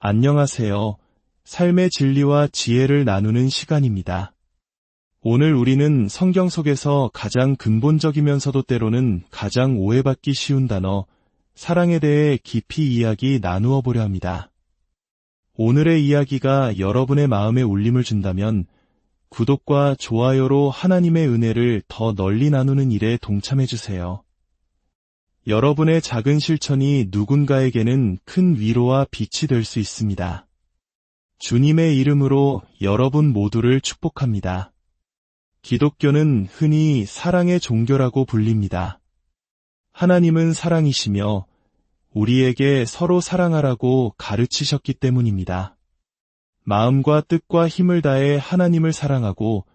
안녕하세요. 삶의 진리와 지혜를 나누는 시간입니다. 오늘 우리는 성경 속에서 가장 근본적이면서도 때로는 가장 오해받기 쉬운 단어, 사랑에 대해 깊이 이야기 나누어 보려 합니다. 오늘의 이야기가 여러분의 마음에 울림을 준다면 구독과 좋아요로 하나님의 은혜를 더 널리 나누는 일에 동참해 주세요. 여러분의 작은 실천이 누군가에게는 큰 위로와 빛이 될 수 있습니다. 주님의 이름으로 여러분 모두를 축복합니다. 기독교는 흔히 사랑의 종교라고 불립니다. 하나님은 사랑이시며 우리에게 서로 사랑하라고 가르치셨기 때문입니다. 마음과 뜻과 힘을 다해 하나님을 사랑하고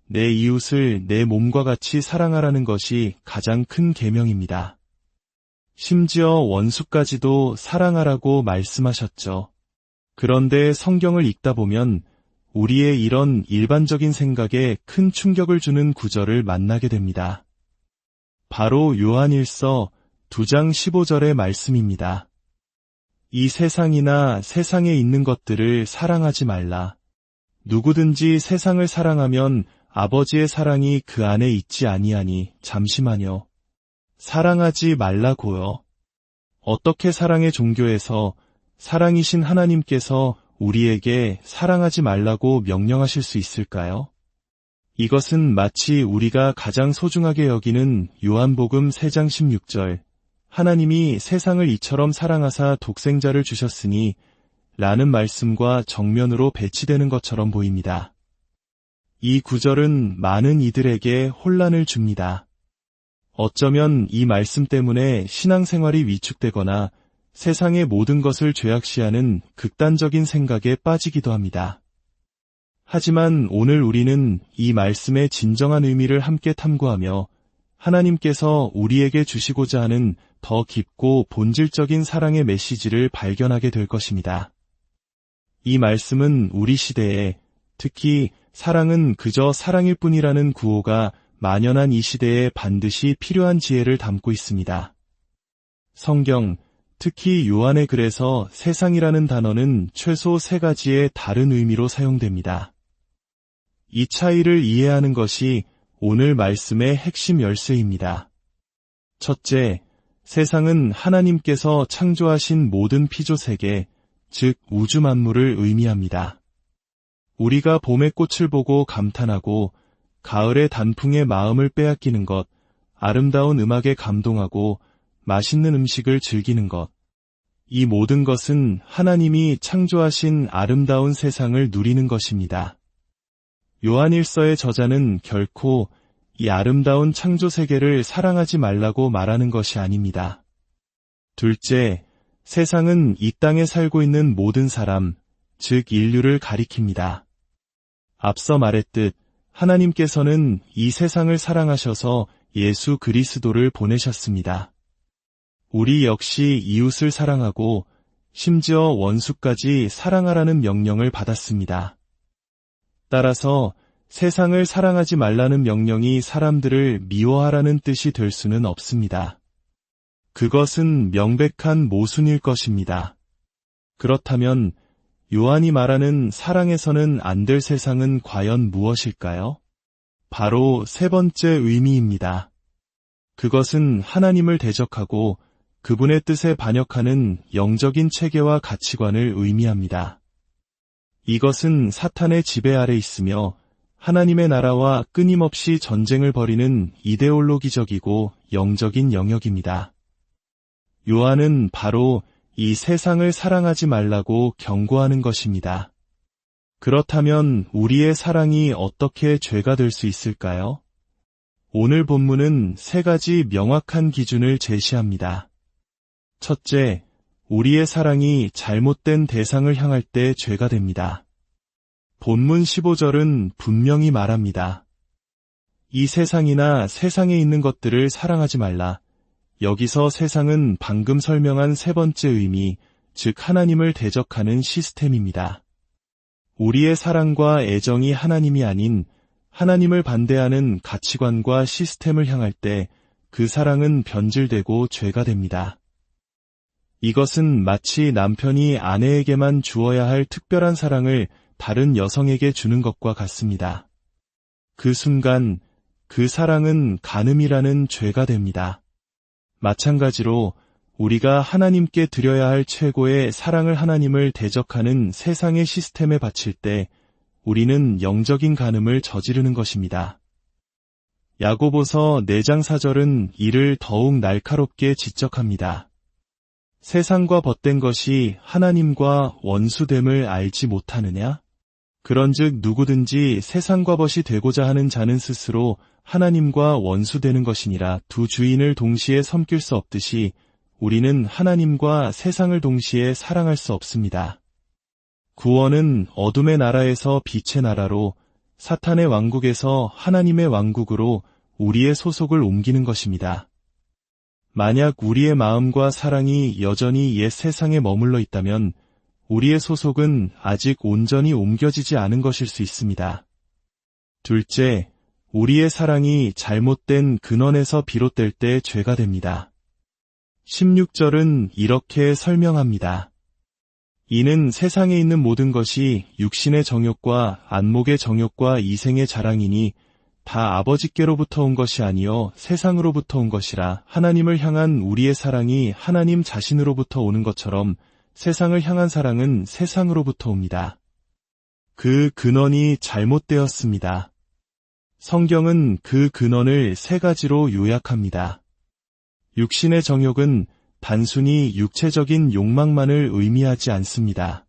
내 이웃을 내 몸과 같이 사랑하라는 것이 가장 큰 계명입니다. 심지어 원수까지도 사랑하라고 말씀하셨죠. 그런데 성경을 읽다 보면 우리의 이런 일반적인 생각에 큰 충격을 주는 구절을 만나게 됩니다. 바로 요한일서 2장 15절의 말씀입니다. 이 세상이나 세상에 있는 것들을 사랑하지 말라. 누구든지 세상을 사랑하면 아버지의 사랑이 그 안에 있지 아니하니. 잠시만요. 사랑하지 말라고요. 어떻게 사랑의 종교에서 사랑이신 하나님께서 우리에게 사랑하지 말라고 명령하실 수 있을까요? 이것은 마치 우리가 가장 소중하게 여기는 요한복음 3장 16절, 하나님이 세상을 이처럼 사랑하사 독생자를 주셨으니 라는 말씀과 정면으로 배치되는 것처럼 보입니다. 이 구절은 많은 이들에게 혼란을 줍니다. 어쩌면 이 말씀 때문에 신앙생활이 위축되거나 세상의 모든 것을 죄악시하는 극단적인 생각에 빠지기도 합니다. 하지만 오늘 우리는 이 말씀의 진정한 의미를 함께 탐구하며 하나님께서 우리에게 주시고자 하는 더 깊고 본질적인 사랑의 메시지를 발견하게 될 것입니다. 이 말씀은 우리 시대에 특히 사랑은 그저 사랑일 뿐이라는 구호가 만연한 이 시대에 반드시 필요한 지혜를 담고 있습니다. 성경, 특히 요한의 글에서 세상이라는 단어는 최소 3가지의 다른 의미로 사용됩니다. 이 차이를 이해하는 것이 오늘 말씀의 핵심 열쇠입니다. 첫째, 세상은 하나님께서 창조하신 모든 피조세계, 즉 우주 만물을 의미합니다. 우리가 봄의 꽃을 보고 감탄하고 가을의 단풍에 마음을 빼앗기는 것, 아름다운 음악에 감동하고 맛있는 음식을 즐기는 것. 이 모든 것은 하나님이 창조하신 아름다운 세상을 누리는 것입니다. 요한일서의 저자는 결코 이 아름다운 창조 세계를 사랑하지 말라고 말하는 것이 아닙니다. 둘째, 세상은 이 땅에 살고 있는 모든 사람, 즉 인류를 가리킵니다. 앞서 말했듯 하나님께서는 이 세상을 사랑하셔서 예수 그리스도를 보내셨습니다. 우리 역시 이웃을 사랑하고 심지어 원수까지 사랑하라는 명령을 받았습니다. 따라서 세상을 사랑하지 말라는 명령이 사람들을 미워하라는 뜻이 될 수는 없습니다. 그것은 명백한 모순일 것입니다. 그렇다면 요한이 말하는 사랑에서는 안 될 세상은 과연 무엇일까요? 바로 3번째 의미입니다. 그것은 하나님을 대적하고 그분의 뜻에 반역하는 영적인 체계와 가치관을 의미합니다. 이것은 사탄의 지배 아래 있으며 하나님의 나라와 끊임없이 전쟁을 벌이는 이데올로기적이고 영적인 영역입니다. 요한은 바로 이 세상을 사랑하지 말라고 경고하는 것입니다. 그렇다면 우리의 사랑이 어떻게 죄가 될 수 있을까요? 오늘 본문은 3가지 명확한 기준을 제시합니다. 첫째, 우리의 사랑이 잘못된 대상을 향할 때 죄가 됩니다. 본문 15절은 분명히 말합니다. 이 세상이나 세상에 있는 것들을 사랑하지 말라. 여기서 세상은 방금 설명한 3번째 의미, 즉 하나님을 대적하는 시스템입니다. 우리의 사랑과 애정이 하나님이 아닌 하나님을 반대하는 가치관과 시스템을 향할 때 그 사랑은 변질되고 죄가 됩니다. 이것은 마치 남편이 아내에게만 주어야 할 특별한 사랑을 다른 여성에게 주는 것과 같습니다. 그 순간 그 사랑은 간음이라는 죄가 됩니다. 마찬가지로 우리가 하나님께 드려야 할 최고의 사랑을 하나님을 대적하는 세상의 시스템에 바칠 때 우리는 영적인 간음을 저지르는 것입니다. 야고보서 4장 4절은 이를 더욱 날카롭게 지적합니다. 세상과 벗된 것이 하나님과 원수됨을 알지 못하느냐? 그런즉 누구든지 세상과 벗이 되고자 하는 자는 스스로 하나님과 원수되는 것이니라. 두 주인을 동시에 섬길 수 없듯이 우리는 하나님과 세상을 동시에 사랑할 수 없습니다. 구원은 어둠의 나라에서 빛의 나라로, 사탄의 왕국에서 하나님의 왕국으로 우리의 소속을 옮기는 것입니다. 만약 우리의 마음과 사랑이 여전히 옛 세상에 머물러 있다면 우리의 소속은 아직 온전히 옮겨지지 않은 것일 수 있습니다. 둘째, 우리의 사랑이 잘못된 근원에서 비롯될 때 죄가 됩니다. 16절은 이렇게 설명합니다. 이는 세상에 있는 모든 것이 육신의 정욕과 안목의 정욕과 이생의 자랑이니 다 아버지께로부터 온 것이 아니요 세상으로부터 온 것이라. 하나님을 향한 우리의 사랑이 하나님 자신으로부터 오는 것처럼 세상을 향한 사랑은 세상으로부터 옵니다. 그 근원이 잘못되었습니다. 성경은 그 근원을 3가지로 요약합니다. 육신의 정욕은 단순히 육체적인 욕망만을 의미하지 않습니다.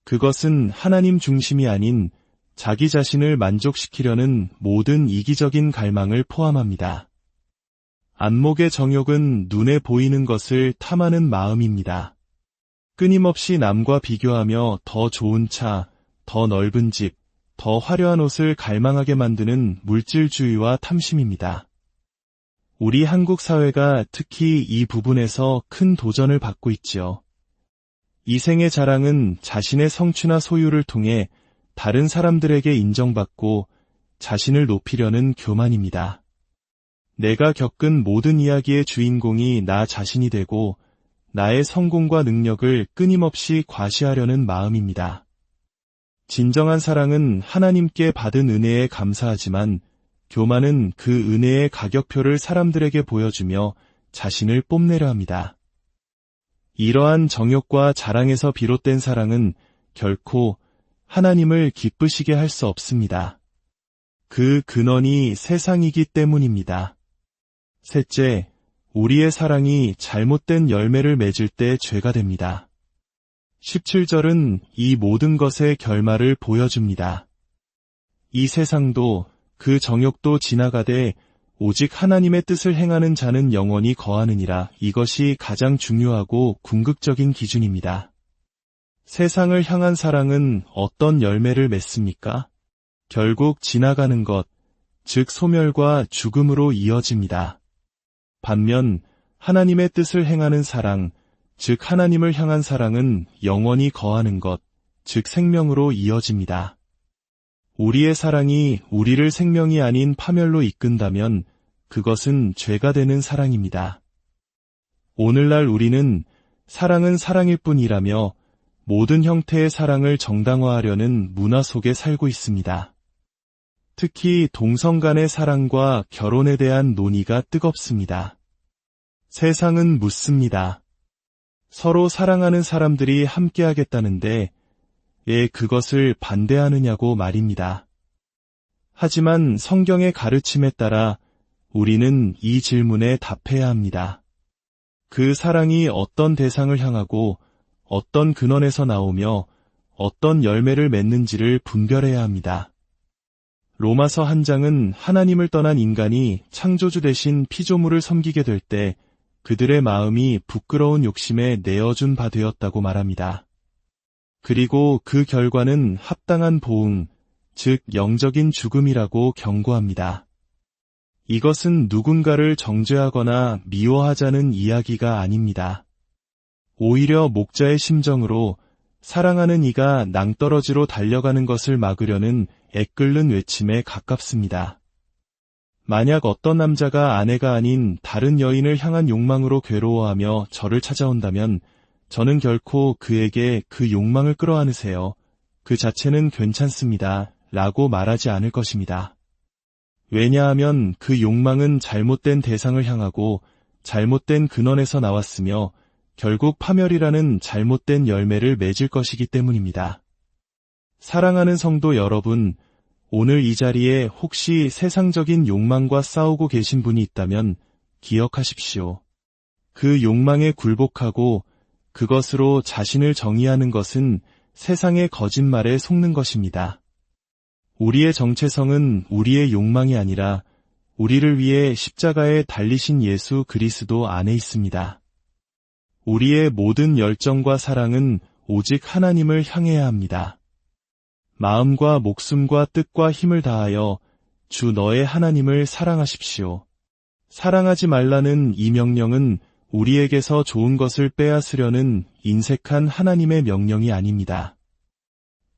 그것은 하나님 중심이 아닌 자기 자신을 만족시키려는 모든 이기적인 갈망을 포함합니다. 안목의 정욕은 눈에 보이는 것을 탐하는 마음입니다. 끊임없이 남과 비교하며 더 좋은 차, 더 넓은 집, 더 화려한 옷을 갈망하게 만드는 물질주의와 탐심입니다. 우리 한국 사회가 특히 이 부분에서 큰 도전을 받고 있지요. 이생의 자랑은 자신의 성취나 소유를 통해 다른 사람들에게 인정받고 자신을 높이려는 교만입니다. 내가 겪은 모든 이야기의 주인공이 나 자신이 되고 나의 성공과 능력을 끊임없이 과시하려는 마음입니다. 진정한 사랑은 하나님께 받은 은혜에 감사하지만 교만은 그 은혜의 가격표를 사람들에게 보여주며 자신을 뽐내려 합니다. 이러한 정욕과 자랑에서 비롯된 사랑은 결코 하나님을 기쁘시게 할 수 없습니다. 그 근원이 세상이기 때문입니다. 셋째, 우리의 사랑이 잘못된 열매를 맺을 때 죄가 됩니다. 17절은 이 모든 것의 결말을 보여줍니다. 이 세상도 그 정욕도 지나가되 오직 하나님의 뜻을 행하는 자는 영원히 거하느니라. 이것이 가장 중요하고 궁극적인 기준입니다. 세상을 향한 사랑은 어떤 열매를 맺습니까? 결국 지나가는 것, 즉 소멸과 죽음으로 이어집니다. 반면 하나님의 뜻을 행하는 사랑, 즉 하나님을 향한 사랑은 영원히 거하는 것, 즉 생명으로 이어집니다. 우리의 사랑이 우리를 생명이 아닌 파멸로 이끈다면 그것은 죄가 되는 사랑입니다. 오늘날 우리는 사랑은 사랑일 뿐이라며 모든 형태의 사랑을 정당화하려는 문화 속에 살고 있습니다. 특히 동성 간의 사랑과 결혼에 대한 논의가 뜨겁습니다. 세상은 묻습니다. 서로 사랑하는 사람들이 함께하겠다는데 왜 그것을 반대하느냐고 말입니다. 하지만 성경의 가르침에 따라 우리는 이 질문에 답해야 합니다. 그 사랑이 어떤 대상을 향하고 어떤 근원에서 나오며 어떤 열매를 맺는지를 분별해야 합니다. 로마서 1장은 하나님을 떠난 인간이 창조주 대신 피조물을 섬기게 될 때 그들의 마음이 부끄러운 욕심에 내어준 바 되었다고 말합니다. 그리고 그 결과는 합당한 보응, 즉 영적인 죽음이라고 경고합니다. 이것은 누군가를 정죄하거나 미워하자는 이야기가 아닙니다. 오히려 목자의 심정으로 사랑하는 이가 낭떠러지로 달려가는 것을 막으려는 애끓는 외침에 가깝습니다. 만약 어떤 남자가 아내가 아닌 다른 여인을 향한 욕망으로 괴로워하며 저를 찾아온다면 저는 결코 그에게 그 욕망을 끌어안으세요. 그 자체는 괜찮습니다. 라고 말하지 않을 것입니다. 왜냐하면 그 욕망은 잘못된 대상을 향하고 잘못된 근원에서 나왔으며 결국 파멸이라는 잘못된 열매를 맺을 것이기 때문입니다. 사랑하는 성도 여러분, 오늘 이 자리에 혹시 세상적인 욕망과 싸우고 계신 분이 있다면 기억하십시오. 그 욕망에 굴복하고 그것으로 자신을 정의하는 것은 세상의 거짓말에 속는 것입니다. 우리의 정체성은 우리의 욕망이 아니라 우리를 위해 십자가에 달리신 예수 그리스도 안에 있습니다. 우리의 모든 열정과 사랑은 오직 하나님을 향해야 합니다. 마음과 목숨과 뜻과 힘을 다하여 주 너의 하나님을 사랑하십시오. 사랑하지 말라는 이 명령은 우리에게서 좋은 것을 빼앗으려는 인색한 하나님의 명령이 아닙니다.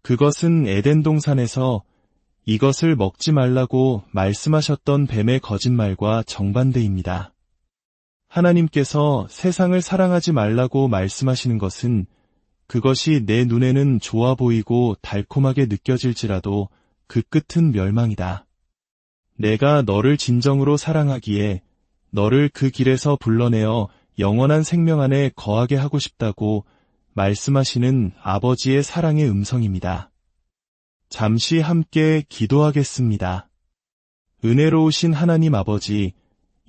그것은 에덴 동산에서 이것을 먹지 말라고 말씀하셨던 뱀의 거짓말과 정반대입니다. 하나님께서 세상을 사랑하지 말라고 말씀하시는 것은 그것이 내 눈에는 좋아 보이고 달콤하게 느껴질지라도 그 끝은 멸망이다. 내가 너를 진정으로 사랑하기에 너를 그 길에서 불러내어 영원한 생명 안에 거하게 하고 싶다고 말씀하시는 아버지의 사랑의 음성입니다. 잠시 함께 기도하겠습니다. 은혜로우신 하나님 아버지,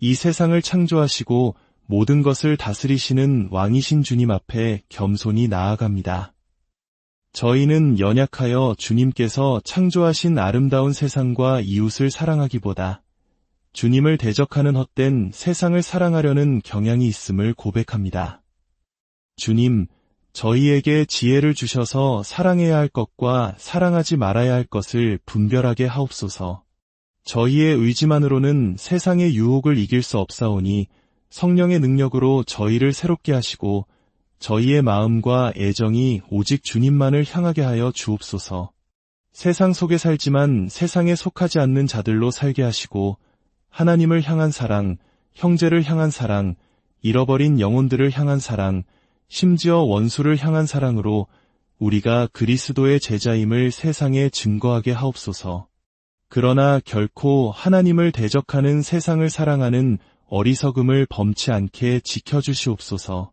이 세상을 창조하시고 모든 것을 다스리시는 왕이신 주님 앞에 겸손히 나아갑니다. 저희는 연약하여 주님께서 창조하신 아름다운 세상과 이웃을 사랑하기보다 주님을 대적하는 헛된 세상을 사랑하려는 경향이 있음을 고백합니다. 주님, 저희에게 지혜를 주셔서 사랑해야 할 것과 사랑하지 말아야 할 것을 분별하게 하옵소서. 저희의 의지만으로는 세상의 유혹을 이길 수 없사오니 성령의 능력으로 저희를 새롭게 하시고 저희의 마음과 애정이 오직 주님만을 향하게 하여 주옵소서. 세상 속에 살지만 세상에 속하지 않는 자들로 살게 하시고 하나님을 향한 사랑, 형제를 향한 사랑, 잃어버린 영혼들을 향한 사랑, 심지어 원수를 향한 사랑으로 우리가 그리스도의 제자임을 세상에 증거하게 하옵소서. 그러나 결코 하나님을 대적하는 세상을 사랑하는 어리석음을 범치 않게 지켜주시옵소서.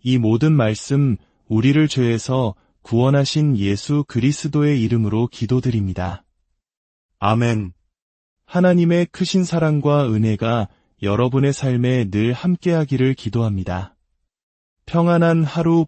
이 모든 말씀 우리를 죄에서 구원하신 예수 그리스도의 이름으로 기도드립니다. 아멘. 하나님의 크신 사랑과 은혜가 여러분의 삶에 늘 함께하기를 기도합니다. 평안한 하루